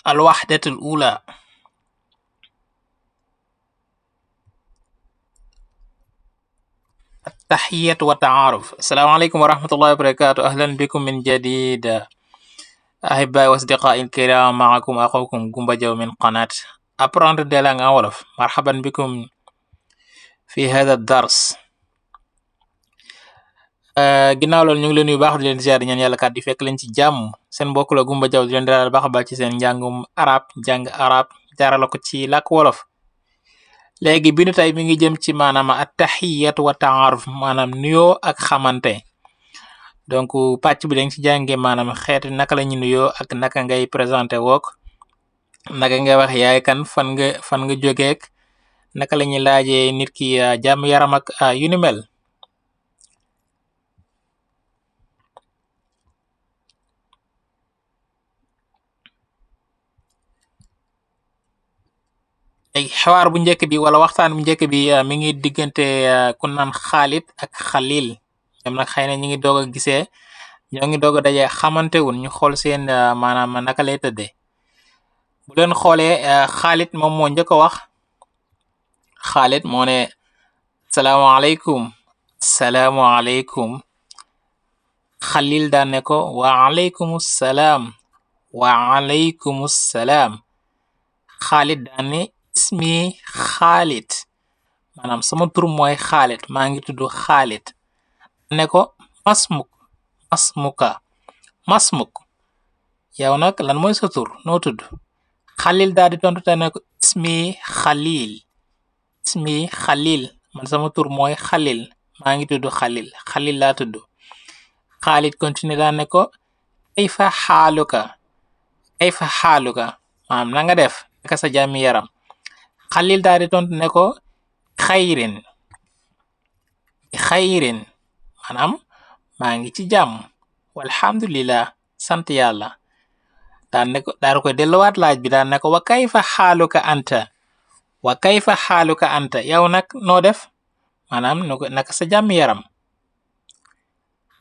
الوحدة الأولى. التحية والتعارف. السلام عليكم ورحمة الله وبركاته. أهلا بكم من جديد أحبائي وأصدقائي الكرام. معكم أخوكم جومبا جاو من قناة Apprendre des langues en wolof. مرحبا بكم في هذا الدرس. ginnaaw loolu ñu ngi leen yu baax di leen ziar ñaan yàlla kat di fekk leen ci jàmm seen mbokk la Gumba Jaw di leen dalal baax a baax ci seen njàngum jàng arab jaarala ko ci làkk wolof. léegi bindu tey mi ngi jëm ci maanaam at-tahiyyatu wa ta'aruf maanaam nuyoo ak xamante. donc pàcc bi dañ ci jànge maanaam xeeti naka la ñu nuyoo ak naka ngay présenté wook naka ngay wax yaay kan fan nga jógeek naka la ñuy laajee nit ki jàmm yaram ak yu ni mel. ay xawaar bu njëkk bi wala waxtaan bu njëkk bi mi ngi diggante ku naan Xaalid ak Xalil. ñoom nag xëy na ñu ngi doog a gisee ñoo ngi doog a daje xamante wun ñu xool seen maanaam naka lay tëddee. bu leen xoolee Xaalid moom moo njëkk a wax. Xaalid moo ne salaamaaleykum. salaamaaleykum. Xalil daan ne ko waaleykum salaam. waaleykum salaam. Xaalid daan ne ismi Xaalid maanaam sama tur mooy Xaalid maa ngi tudd Xaalid. ne ko masmuk yow nag lan mooy sa tur noo tudd. Xalil daal di tontu te ne ko ismi Xalil man sama tur mooy Xalil maa ngi tudd Xalil laa tudd. Xaalid continue daan ne ko kayfa xaaluka maanaam na nga def naka sa jàmmi yaram. Xalil daal di tontu ne ko xayrin maanaam maa ngi ci jàmm walhamdulillah sant yàlla. daan koy delluwaat laaj bi daan ne ko wa kayfa xaaluka anta yow nag noo def maanaam naka sa jàmm yaram.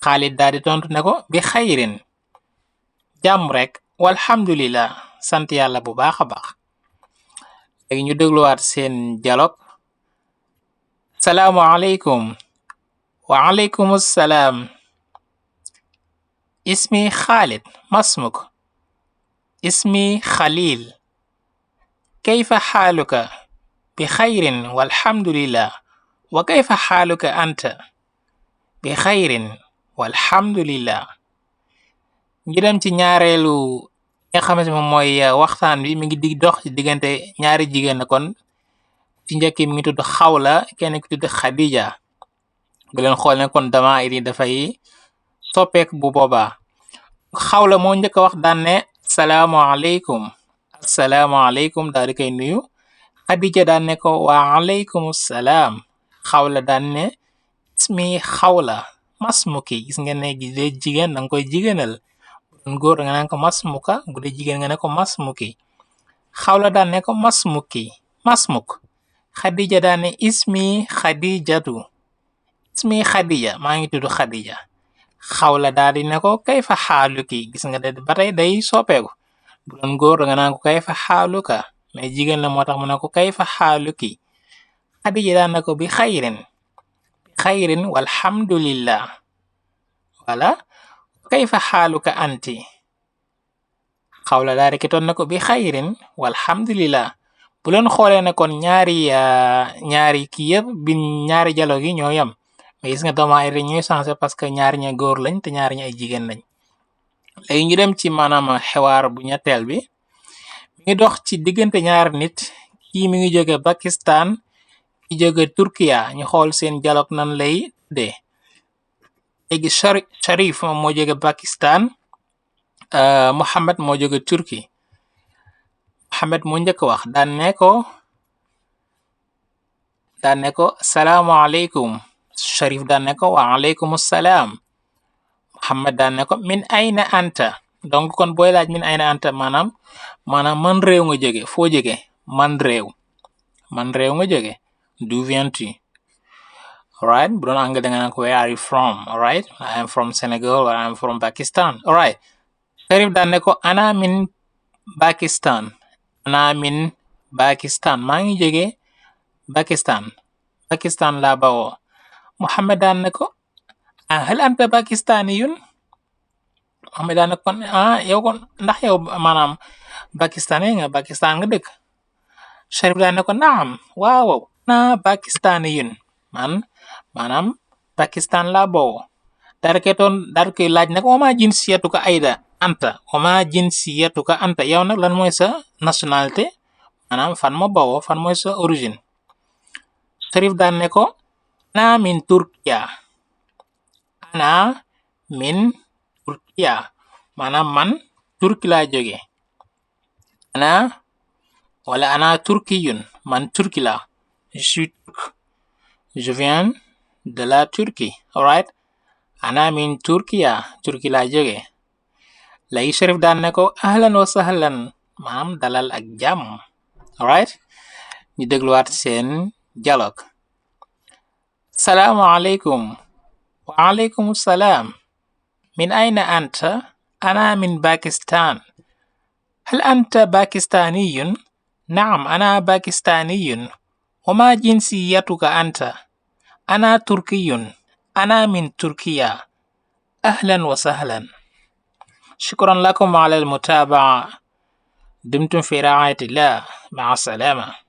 Xaalid daal di tontu ne ko bi xayrin jàmm rek walhamdulillah sant yàlla bu baax a baax. léegi ñu dégluwaat seen dialogue. salaamualeykum. waaleykum salaam. ismi Xaalid masmuk. ismi Xalil. kayfa xaaluka bi xayrin walhamdulillah wa kayfa xaaluka anta bi xayrin walhamdulillah. ñu dem ci ñaareelu nga xamante moom mooy waxtaan bi mi ngi dox ci diggante ñaari jigéen na kon ci njëkk mi ngi tudd Xawla kenn ki tudd Xadija. bu leen xool ne kon damaa'ir yi dafay soppeeku bu boobaa. Xawla moo njëkk a wax daan ne asalaamaaleykum daal di koy nuyu. Xadija daan ne ko waaleykum salaam. Xawla daan ne ismi Xawla masmuki gis ngeen ne dee jigéen danga koy jigéenal bu doon góor nga naan ko masmuka bu dee jigéen nga ne ko masmuki. Xawla daan ne ko masmuk. Xadija daan ne ismi Xadijatu. ismi Xadija maa ngi tudd Xadija. Xawla daal di ne ko kayfa xaaluki gis nga de ba tey day soppeeku bu doon góor nga naan ko kayfa xaaluka mais jigéen la moo tax mu ne ko kayfa xaaluki. Xadija daan ne ko bi xayrin walhamdulillah wala kayfa xaaluka anti. Xawla daal di ki toon ne ko bi xayrin walhamdulillah. bu leen xoolee ne kon ñaari kii yëpp ñaari dialogue yi ñoo yem mais gis nga damaa'ir ñuy changé parce que ñaari ña góor lañ te ñaari ña ay jigéen lañ. léegi ñu dem ci maanaam xewaar bu ñetteel bi mi ngi dox ci diggante ñaari nit kii mi ngi jóge Pakistan ki jóge Turkiya. ñu xool seen dialogue nan lay tuddee. léegi Sharif moom moo jóge Pakistan. Mohammed moo jóge Turki. Mohammed moo njëkk wax daan ne ko salaamaaleykum. Sharif daan ne ko waaleykum salaam. Mohammed daan ne ko min ayna anta. donc kon booy laaj min ayna anta maanaam man réew nga jóge foo jóge man réew nga jóge d'où viens-tu. alright bu doon anglais da nga naan ko where are you from. alright I am from Senegal or I am from Pakistan. alright Sharif daan ne ko ana min Pakistan. Ana min Pakistan. maa ngi jóge Pakistan. Pakistan laa bawoo. Muhammad daan ne ko hal anta pakistaniyun. Muhammad daan ne ko yow kon ndax yow maanaam pakistani nga Pakistan nga dëkk. Sharif daan ne ko naam waaw ana pakistaniyun man maanaam Pakistan laa bawoo. Dar koy laaj nag wama jinsiyatuka ayda anta wama jinsiyatuka anta yow nag lan mooy sa nationalité maanaam fan mo bawoo fan mooy sa origine. Sharif daan ne ko ana min Turkiya. Ana min Turkiya maanaam man Turki laa jóge. Ana turkiyun man Turki laa. Je suis turc. Je viens de la Turquie. Alright. Ana min Turkiya Turki laa jóge. Léegi Sharif daan ne ko ahlan wa sahlan maanaam dalal ak jàmm. Alright. ñu dégluwaat seen dialogue. Salaamu alaikum. Wa alaikum salam. Min ayna anta? Ana min Pakistan. هل أنت باكستاني؟ نعم أنا باكستاني. وما جنسيتك أنت؟ أنا تركي. أنا من تركيا. أهلا وسهلا. شكرا لكم على المتابعة. دمتم في رعاية الله. مع السلامة.